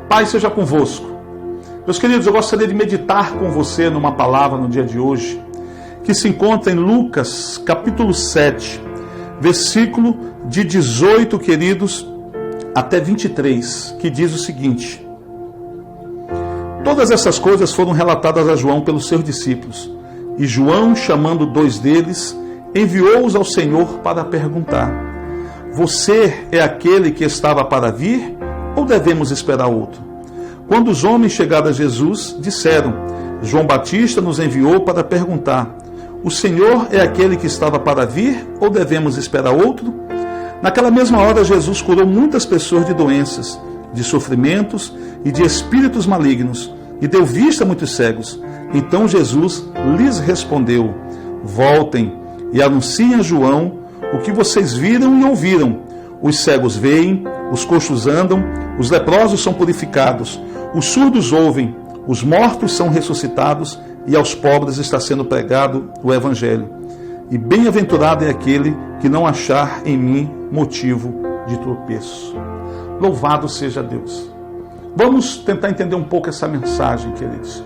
Paz seja convosco. Meus queridos, eu gostaria de meditar com você numa palavra no dia de hoje, que se encontra em Lucas, capítulo 7, versículo de 18, queridos, até 23, que diz o seguinte: Todas essas coisas foram relatadas a João pelos seus discípulos, e João, chamando 2 deles, enviou-os ao Senhor para perguntar: Você é aquele que estava para vir, ou devemos esperar outro? Quando os homens chegaram a Jesus, disseram: João Batista nos enviou para perguntar: O Senhor é aquele que estava para vir, ou devemos esperar outro? Naquela mesma hora, Jesus curou muitas pessoas de doenças, de sofrimentos e de espíritos malignos, e deu vista a muitos cegos. Então Jesus lhes respondeu: Voltem e anunciem a João o que vocês viram e ouviram. Os cegos veem, os coxos andam, os leprosos são purificados, os surdos ouvem, os mortos são ressuscitados, e aos pobres está sendo pregado o Evangelho. E bem-aventurado é aquele que não achar em mim motivo de tropeço. Louvado seja Deus. Vamos tentar entender um pouco essa mensagem, queridos.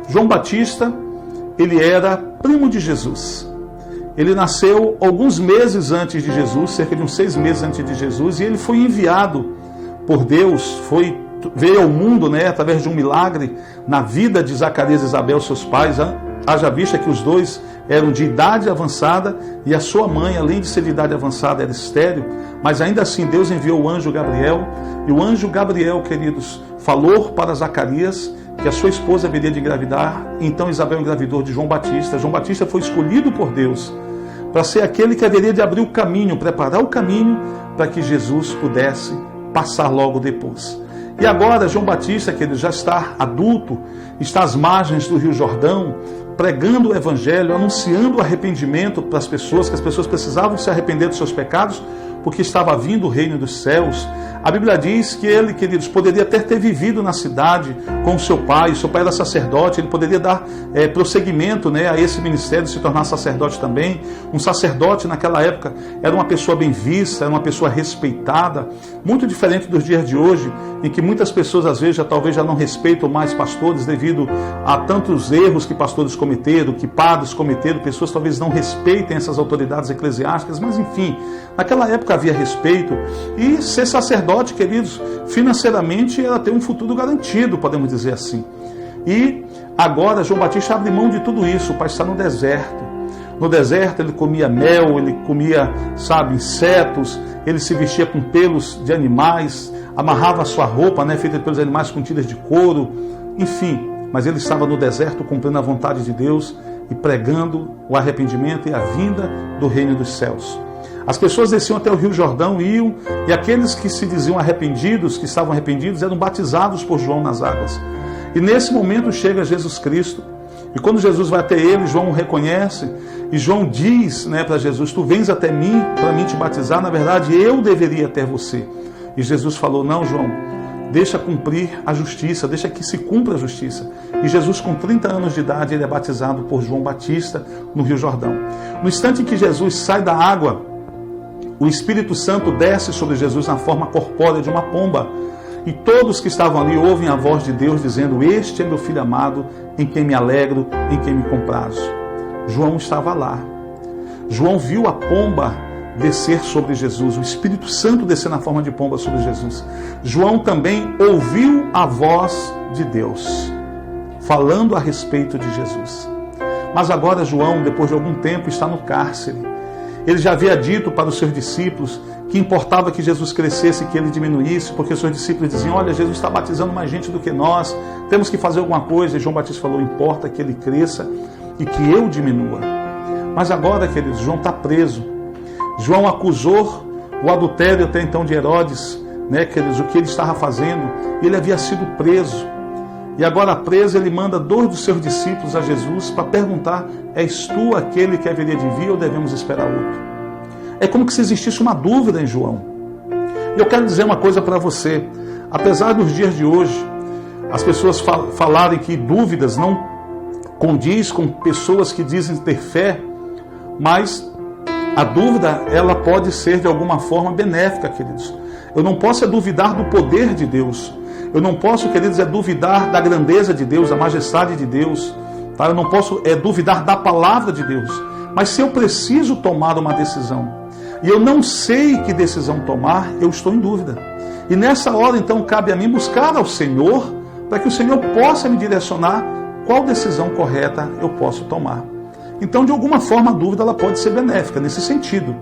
João Batista, ele era primo de Jesus. Ele nasceu alguns meses antes de Jesus, cerca de uns 6 meses antes de Jesus, e ele foi enviado por Deus, veio ao mundo, através de um milagre na vida de Zacarias e Isabel, seus pais. Haja vista que os dois eram de idade avançada e a sua mãe, além de ser de idade avançada, era estéril, mas ainda assim Deus enviou o anjo Gabriel, e o anjo Gabriel, queridos, falou para Zacarias que a sua esposa haveria de engravidar. Então Isabel engravidou de João Batista. João Batista foi escolhido por Deus para ser aquele que haveria de abrir o caminho, preparar o caminho para que Jesus pudesse passar logo depois. E agora João Batista, que ele já está adulto, está às margens do Rio Jordão, pregando o Evangelho, anunciando o arrependimento para as pessoas, que as pessoas precisavam se arrepender dos seus pecados, porque estava vindo o reino dos céus. A Bíblia diz que ele, queridos, poderia até ter vivido na cidade com o seu pai era sacerdote, ele poderia dar prosseguimento a esse ministério, de se tornar sacerdote também. Um sacerdote naquela época era uma pessoa bem vista, era uma pessoa respeitada, muito diferente dos dias de hoje, em que muitas pessoas às vezes talvez já não respeitam mais pastores devido a tantos erros que pastores cometeram, que padres cometeram. Pessoas talvez não respeitem essas autoridades eclesiásticas, mas enfim, naquela época havia respeito, e ser sacerdote, queridos, financeiramente era ter um futuro garantido, podemos dizer assim. E agora João Batista abre mão de tudo isso para estar no deserto. No deserto ele comia mel, ele comia, insetos, ele se vestia com pelos de animais, amarrava a sua roupa, feita pelos animais com tiras de couro, enfim. Mas ele estava no deserto cumprindo a vontade de Deus e pregando o arrependimento e a vinda do reino dos céus. As pessoas desciam até o Rio Jordão, iam, e aqueles que se diziam arrependidos, que estavam arrependidos, eram batizados por João nas águas. E nesse momento chega Jesus Cristo, e quando Jesus vai até ele, João o reconhece, e João diz para Jesus: Tu vens até mim para mim te batizar, na verdade eu deveria até você. E Jesus falou: Não, João, deixa cumprir a justiça, deixa que se cumpra a justiça. E Jesus, com 30 anos de idade, ele é batizado por João Batista no Rio Jordão. No instante em que Jesus sai da água, o Espírito Santo desce sobre Jesus na forma corpórea de uma pomba. E todos que estavam ali ouvem a voz de Deus dizendo: Este é meu Filho amado, em quem me alegro, em quem me comprazo. João estava lá. João viu a pomba descer sobre Jesus, o Espírito Santo descer na forma de pomba sobre Jesus. João também ouviu a voz de Deus, falando a respeito de Jesus. Mas agora João, depois de algum tempo, está no cárcere. Ele já havia dito para os seus discípulos que importava que Jesus crescesse e que ele diminuísse, porque os seus discípulos diziam: Olha, Jesus está batizando mais gente do que nós, temos que fazer alguma coisa. E João Batista falou: Importa que ele cresça e que eu diminua. Mas agora, queridos, João está preso. João acusou o adultério até então de Herodes, queridos, o que ele estava fazendo. Ele havia sido preso. E agora preso, ele manda 2 dos seus discípulos a Jesus para perguntar: És tu aquele que haveria de vir ou devemos esperar outro? É como se existisse uma dúvida em João. E eu quero dizer uma coisa para você. Apesar dos dias de hoje, as pessoas falarem que dúvidas não condiz com pessoas que dizem ter fé, mas a dúvida, ela pode ser de alguma forma benéfica, queridos. Eu não posso duvidar do poder de Deus. Eu não posso, queridos, duvidar da grandeza de Deus, da majestade de Deus. Tá? Eu não posso duvidar da palavra de Deus. Mas se eu preciso tomar uma decisão e eu não sei que decisão tomar, eu estou em dúvida. E nessa hora, então, cabe a mim buscar ao Senhor para que o Senhor possa me direcionar qual decisão correta eu posso tomar. Então, de alguma forma, a dúvida ela pode ser benéfica nesse sentido.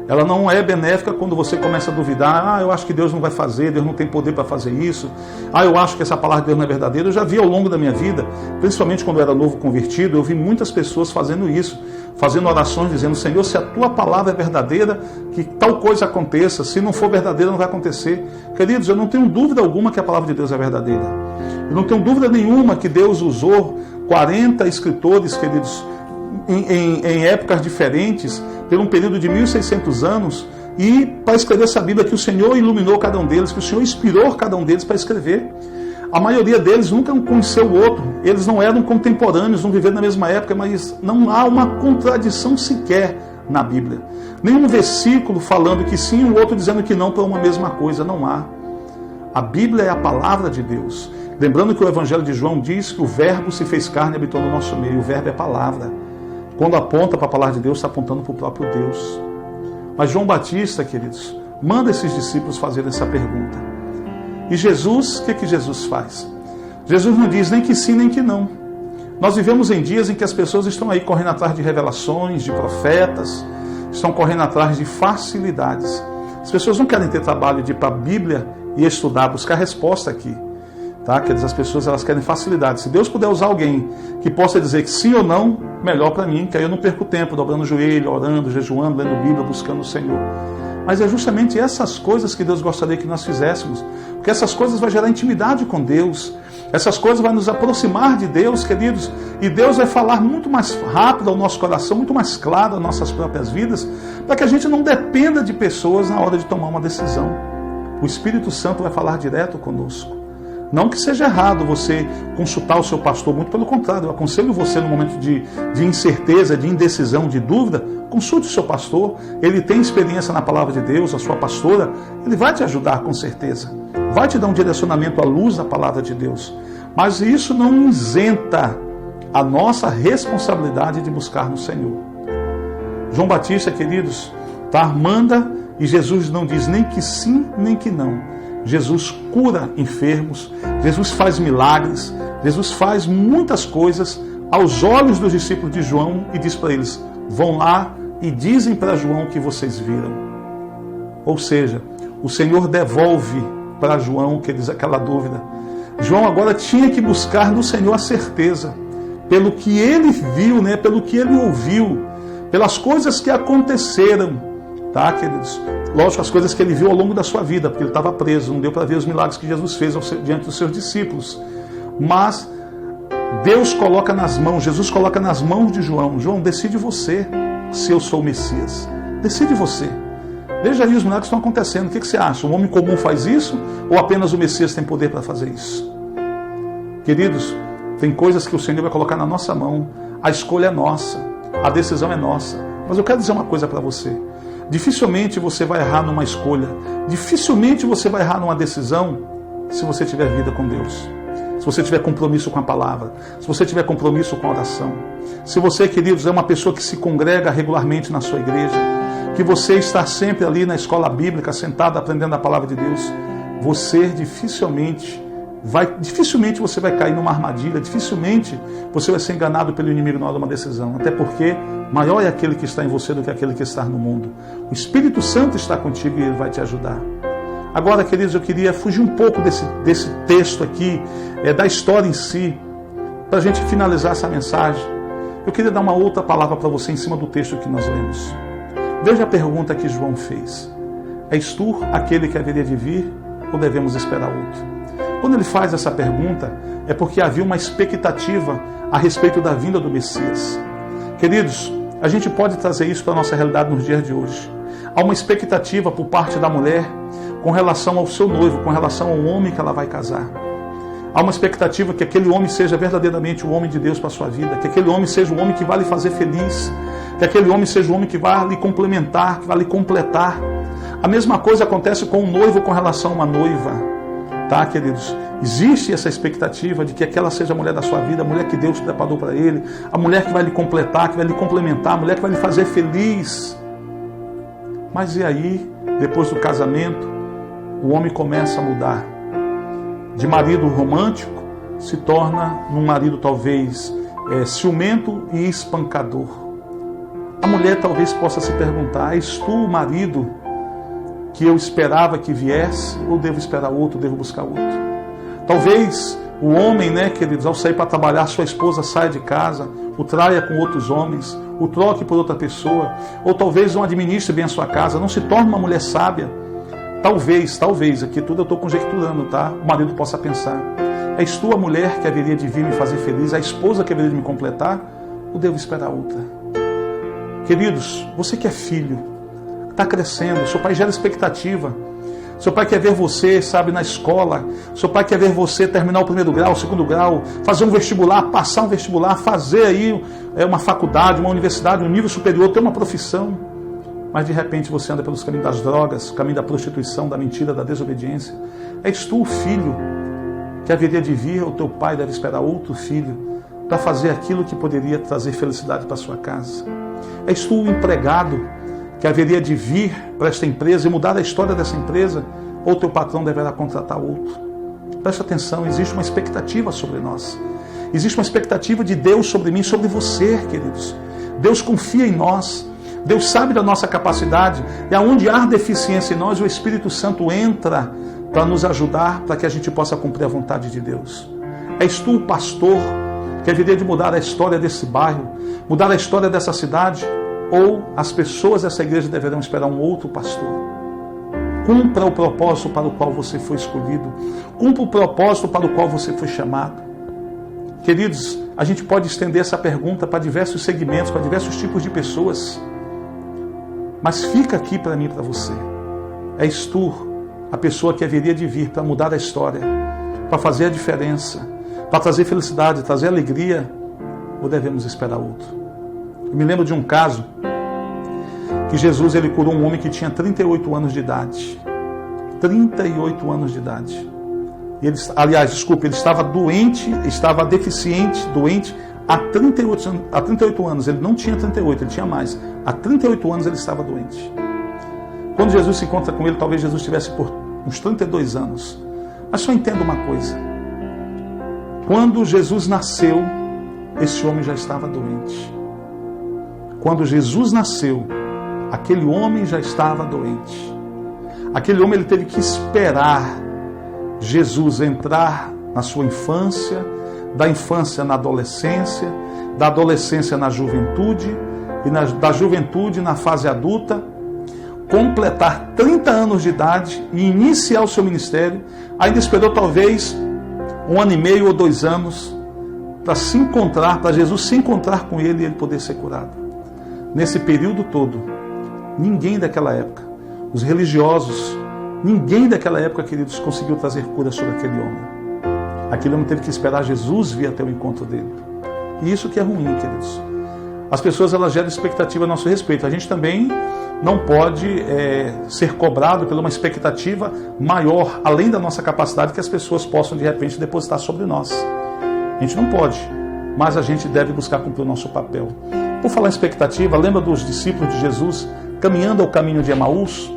Ela não é benéfica quando você começa a duvidar, eu acho que Deus não vai fazer, Deus não tem poder para fazer isso, eu acho que essa palavra de Deus não é verdadeira. Eu já vi ao longo da minha vida, principalmente quando eu era novo convertido, eu vi muitas pessoas fazendo isso, fazendo orações dizendo, Senhor, se a tua palavra é verdadeira, que tal coisa aconteça, se não for verdadeira não vai acontecer. Queridos, eu não tenho dúvida alguma que a palavra de Deus é verdadeira. Eu não tenho dúvida nenhuma que Deus usou 40 escritores, queridos, em épocas diferentes, por um período de 1600 anos, e para escrever essa Bíblia que o Senhor iluminou cada um deles, que o Senhor inspirou cada um deles para escrever. A maioria deles nunca conheceu o outro, eles não eram contemporâneos, não viveram na mesma época, mas não há uma contradição sequer na Bíblia. Nenhum versículo falando que sim, o outro dizendo que não para uma mesma coisa, não há. A Bíblia é a palavra de Deus. Lembrando que o Evangelho de João diz que o Verbo se fez carne e habitou no nosso meio, o Verbo é a palavra. Quando aponta para a palavra de Deus, está apontando para o próprio Deus. Mas João Batista, queridos, manda esses discípulos fazerem essa pergunta. E Jesus, o que Jesus faz? Jesus não diz nem que sim, nem que não. Nós vivemos em dias em que as pessoas estão aí correndo atrás de revelações, de profetas, estão correndo atrás de facilidades. As pessoas não querem ter trabalho de ir para a Bíblia e estudar, buscar resposta aqui. Tá? Quer dizer, as pessoas elas querem facilidade. Se Deus puder usar alguém que possa dizer que sim ou não, melhor para mim, que aí eu não perco tempo dobrando o joelho, orando, jejuando, lendo Bíblia, buscando o Senhor. Mas é justamente essas coisas que Deus gostaria que nós fizéssemos, porque essas coisas vão gerar intimidade com Deus, essas coisas vão nos aproximar de Deus, queridos, e Deus vai falar muito mais rápido ao nosso coração, muito mais claro às nossas próprias vidas, para que a gente não dependa de pessoas na hora de tomar uma decisão. O Espírito Santo vai falar direto conosco. Não que seja errado você consultar o seu pastor, muito pelo contrário, eu aconselho você no momento de incerteza, de indecisão, de dúvida, consulte o seu pastor, ele tem experiência na palavra de Deus, a sua pastora, ele vai te ajudar com certeza, vai te dar um direcionamento à luz da palavra de Deus, mas isso não isenta a nossa responsabilidade de buscar no Senhor. João Batista, queridos, manda e Jesus não diz nem que sim, nem que não. Jesus cura enfermos, Jesus faz milagres, Jesus faz muitas coisas aos olhos dos discípulos de João e diz para eles, vão lá e dizem para João o que vocês viram. Ou seja, o Senhor devolve para João aquela dúvida. João agora tinha que buscar no Senhor a certeza, pelo que ele viu, pelo que ele ouviu, pelas coisas que aconteceram, tá, queridos? Lógico, as coisas que ele viu ao longo da sua vida, porque ele estava preso, não deu para ver os milagres que Jesus fez diante dos seus discípulos. Mas Deus coloca nas mãos, Jesus coloca nas mãos de João. João, decide você se eu sou o Messias. Decide você. Veja aí os milagres que estão acontecendo. O que você acha? Um homem comum faz isso ou apenas o Messias tem poder para fazer isso? Queridos, tem coisas que o Senhor vai colocar na nossa mão. A escolha é nossa. A decisão é nossa. Mas eu quero dizer uma coisa para você. Dificilmente você vai errar numa escolha. Dificilmente você vai errar numa decisão se você tiver vida com Deus. Se você tiver compromisso com a palavra. Se você tiver compromisso com a oração. Se você, queridos, é uma pessoa que se congrega regularmente na sua igreja. Que você está sempre ali na escola bíblica, sentado, aprendendo a palavra de Deus. Você dificilmente você vai cair numa armadilha, dificilmente você vai ser enganado pelo inimigo na hora de uma decisão, até porque maior é aquele que está em você do que aquele que está no mundo. O Espírito Santo está contigo e ele vai te ajudar. Agora, queridos, eu queria fugir um pouco desse texto aqui, da história em si, para a gente finalizar essa mensagem. Eu queria dar uma outra palavra para você em cima do texto que nós lemos. Veja a pergunta que João fez. És tu aquele que haveria de vir ou devemos esperar outro? Quando ele faz essa pergunta, é porque havia uma expectativa a respeito da vinda do Messias. Queridos, a gente pode trazer isso para a nossa realidade nos dias de hoje. Há uma expectativa por parte da mulher com relação ao seu noivo, com relação ao homem que ela vai casar. Há uma expectativa que aquele homem seja verdadeiramente o homem de Deus para a sua vida, que aquele homem seja o homem que vai lhe fazer feliz, que aquele homem seja o homem que vai lhe complementar, que vai lhe completar. A mesma coisa acontece com um noivo com relação a uma noiva, tá, queridos? Existe essa expectativa de que aquela seja a mulher da sua vida, a mulher que Deus preparou para ele, a mulher que vai lhe completar, que vai lhe complementar, a mulher que vai lhe fazer feliz. Mas e aí, depois do casamento, o homem começa a mudar. De marido romântico, se torna num marido talvez ciumento e espancador. A mulher talvez possa se perguntar: és tu o marido que eu esperava que viesse, ou devo esperar outro, devo buscar outro? Talvez o homem, queridos, ao sair para trabalhar, sua esposa saia de casa, o traia com outros homens, o troque por outra pessoa, ou talvez não administre bem a sua casa, não se torne uma mulher sábia. Talvez, aqui tudo eu estou conjecturando, tá? O marido possa pensar: és tu a mulher que haveria de vir me fazer feliz, a esposa que haveria de me completar, ou devo esperar outra? Queridos, você que é filho, está crescendo, seu pai gera expectativa. Seu pai quer ver você, na escola. Seu pai quer ver você terminar o 1º grau, o 2º grau, fazer um vestibular, passar um vestibular, fazer aí uma faculdade, uma universidade, um nível superior, ter uma profissão. Mas de repente você anda pelos caminhos das drogas, caminho da prostituição, da mentira, da desobediência. És tu o filho que haveria de vir, ou teu pai deve esperar outro filho para fazer aquilo que poderia trazer felicidade para sua casa. És tu o empregado que haveria de vir para esta empresa e mudar a história dessa empresa, ou teu patrão deverá contratar outro. Preste atenção, existe uma expectativa sobre nós. Existe uma expectativa de Deus sobre mim, sobre você, queridos. Deus confia em nós. Deus sabe da nossa capacidade, e aonde há deficiência em nós, o Espírito Santo entra para nos ajudar, para que a gente possa cumprir a vontade de Deus. És tu o pastor que haveria de mudar a história desse bairro, mudar a história dessa cidade, ou as pessoas dessa igreja deverão esperar um outro pastor? Cumpra o propósito para o qual você foi escolhido, cumpra o propósito para o qual você foi chamado. Queridos, a gente pode estender essa pergunta para diversos segmentos, para diversos tipos de pessoas. Mas fica aqui para mim e para você. És tu a pessoa que haveria de vir para mudar a história, para fazer a diferença, para trazer felicidade, trazer alegria, ou devemos esperar outro? Eu me lembro de um caso que Jesus ele curou um homem que tinha 38 anos de idade. 38 anos de idade. Ele estava doente, estava deficiente, doente, há 38 anos. Ele não tinha 38, ele tinha mais. Há 38 anos ele estava doente. Quando Jesus se encontra com ele, talvez Jesus tivesse por uns 32 anos. Mas só entenda uma coisa. Quando Jesus nasceu, esse homem já estava doente. Quando Jesus nasceu, aquele homem já estava doente. Aquele homem ele teve que esperar Jesus entrar na sua infância, da infância na adolescência, da adolescência na juventude, e da juventude na fase adulta, completar 30 anos de idade e iniciar o seu ministério. Ainda esperou talvez 1 ano e meio ou 2 anos para se encontrar, para Jesus se encontrar com ele e ele poder ser curado. Nesse período todo, ninguém daquela época, os religiosos, ninguém daquela época, queridos, conseguiu trazer cura sobre aquele homem. Aquele homem teve que esperar Jesus vir até o encontro dele. E isso que é ruim, queridos. As pessoas elas geram expectativa a nosso respeito. A gente também não pode ser cobrado por uma expectativa maior, além da nossa capacidade, que as pessoas possam de repente depositar sobre nós. A gente não pode, mas a gente deve buscar cumprir o nosso papel. Por falar em expectativa, lembra dos discípulos de Jesus caminhando ao caminho de Emaús?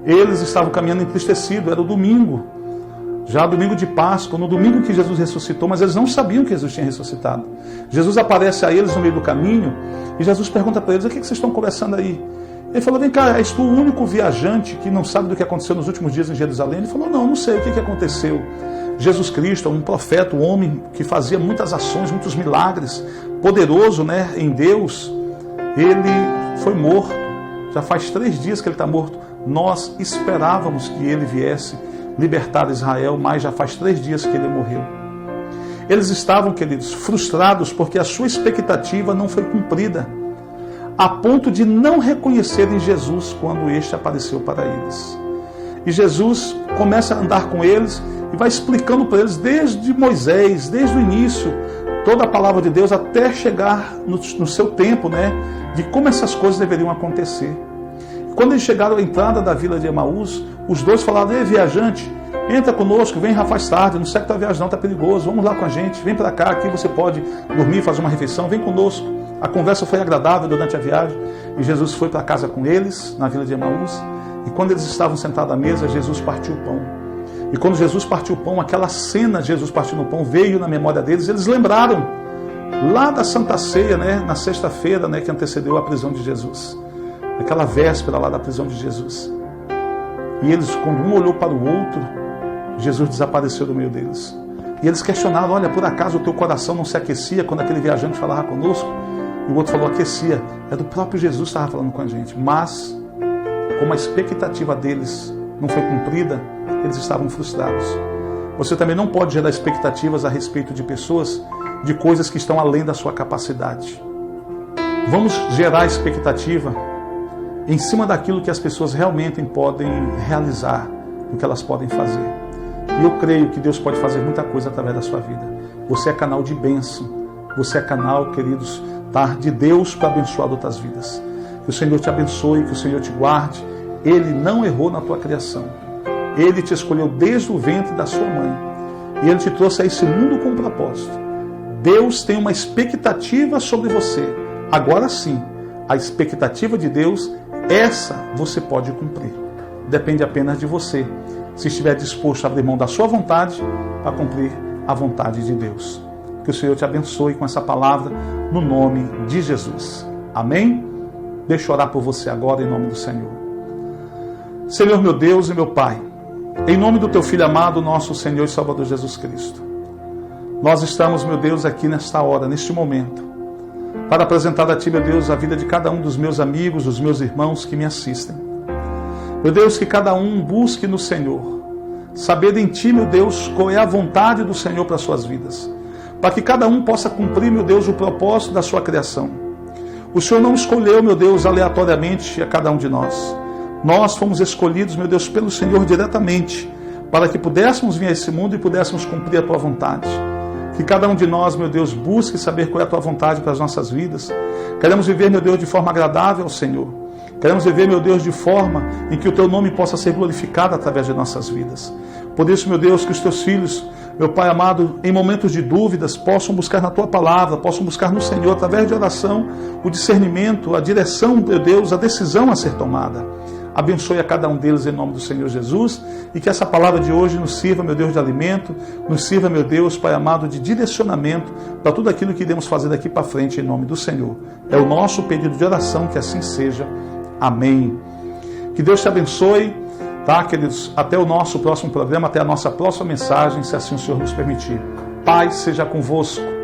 Eles estavam caminhando entristecidos, era o domingo, já domingo de Páscoa, no domingo que Jesus ressuscitou, mas eles não sabiam que Jesus tinha ressuscitado. Jesus aparece a eles no meio do caminho e Jesus pergunta para eles: o que vocês estão conversando aí? Ele falou: vem cá, és tu o único viajante que não sabe do que aconteceu nos últimos dias em Jerusalém? Ele falou: não sei, o que aconteceu? Jesus Cristo, um profeta, um homem que fazia muitas ações, muitos milagres, poderoso, em Deus, ele foi morto, já faz 3 dias que ele está morto. Nós esperávamos que ele viesse libertar Israel, mas já faz 3 dias que ele morreu. Eles estavam, queridos, frustrados porque a sua expectativa não foi cumprida, a ponto de não reconhecerem Jesus quando este apareceu para eles. E Jesus começa a andar com eles e vai explicando para eles desde Moisés, desde o início, toda a palavra de Deus até chegar no seu tempo, né, de como essas coisas deveriam acontecer. Quando eles chegaram à entrada da vila de Emaús, os dois falaram: ei, viajante, entra conosco, vem, já faz tarde, não segue tua viagem não, está perigoso, vamos lá com a gente, vem para cá, aqui você pode dormir, fazer uma refeição, vem conosco. A conversa foi agradável durante a viagem e Jesus foi para casa com eles, na vila de Emaús, e quando eles estavam sentados à mesa, Jesus partiu o pão. E quando Jesus partiu o pão, aquela cena de Jesus partindo o pão veio na memória deles, eles lembraram lá da Santa Ceia, né, na sexta-feira, né, que antecedeu a prisão de Jesus. Aquela véspera lá da prisão de Jesus. E eles, quando um olhou para o outro, Jesus desapareceu do meio deles. E eles questionaram: olha, por acaso o teu coração não se aquecia quando aquele viajante falava conosco? E o outro falou: aquecia. É do próprio Jesus que estava falando com a gente. Mas, como a expectativa deles não foi cumprida, eles estavam frustrados. Você também não pode gerar expectativas a respeito de pessoas, de coisas que estão além da sua capacidade. Vamos gerar expectativa em cima daquilo que as pessoas realmente podem realizar, o que elas podem fazer. E eu creio que Deus pode fazer muita coisa através da sua vida. Você é canal de bênção. Você é canal, queridos, de Deus para abençoar outras vidas. Que o Senhor te abençoe, que o Senhor te guarde. Ele não errou na tua criação. Ele te escolheu desde o ventre da sua mãe. E Ele te trouxe a esse mundo com um propósito. Deus tem uma expectativa sobre você. Agora sim, a expectativa de Deus, essa você pode cumprir. Depende apenas de você, se estiver disposto a abrir mão da sua vontade para cumprir a vontade de Deus. Que o Senhor te abençoe com essa palavra, no nome de Jesus. Amém? Deixa eu orar por você agora, em nome do Senhor. Senhor, meu Deus e meu Pai, em nome do Teu Filho amado, nosso Senhor e Salvador Jesus Cristo, nós estamos, meu Deus, aqui nesta hora, neste momento, para apresentar a Ti, meu Deus, a vida de cada um dos meus amigos, dos meus irmãos que me assistem. Meu Deus, que cada um busque no Senhor, saber em Ti, meu Deus, qual é a vontade do Senhor para as suas vidas, para que cada um possa cumprir, meu Deus, o propósito da sua criação. O Senhor não escolheu, meu Deus, aleatoriamente a cada um de nós. Nós fomos escolhidos, meu Deus, pelo Senhor diretamente, para que pudéssemos vir a esse mundo e pudéssemos cumprir a Tua vontade. Que cada um de nós, meu Deus, busque saber qual é a Tua vontade para as nossas vidas. Queremos viver, meu Deus, de forma agradável ao Senhor. Queremos viver, meu Deus, de forma em que o Teu nome possa ser glorificado através de nossas vidas. Por isso, meu Deus, que os Teus filhos, meu Pai amado, em momentos de dúvidas, possam buscar na Tua palavra, possam buscar no Senhor, através de oração, o discernimento, a direção, meu Deus, a decisão a ser tomada. Abençoe a cada um deles em nome do Senhor Jesus e que essa palavra de hoje nos sirva, meu Deus, de alimento, nos sirva, meu Deus, Pai amado, de direcionamento para tudo aquilo que iremos fazer daqui para frente em nome do Senhor. É o nosso pedido de oração, que assim seja. Amém. Que Deus te abençoe, tá, queridos? Até o nosso próximo programa, até a nossa próxima mensagem, se assim o Senhor nos permitir. Paz seja convosco.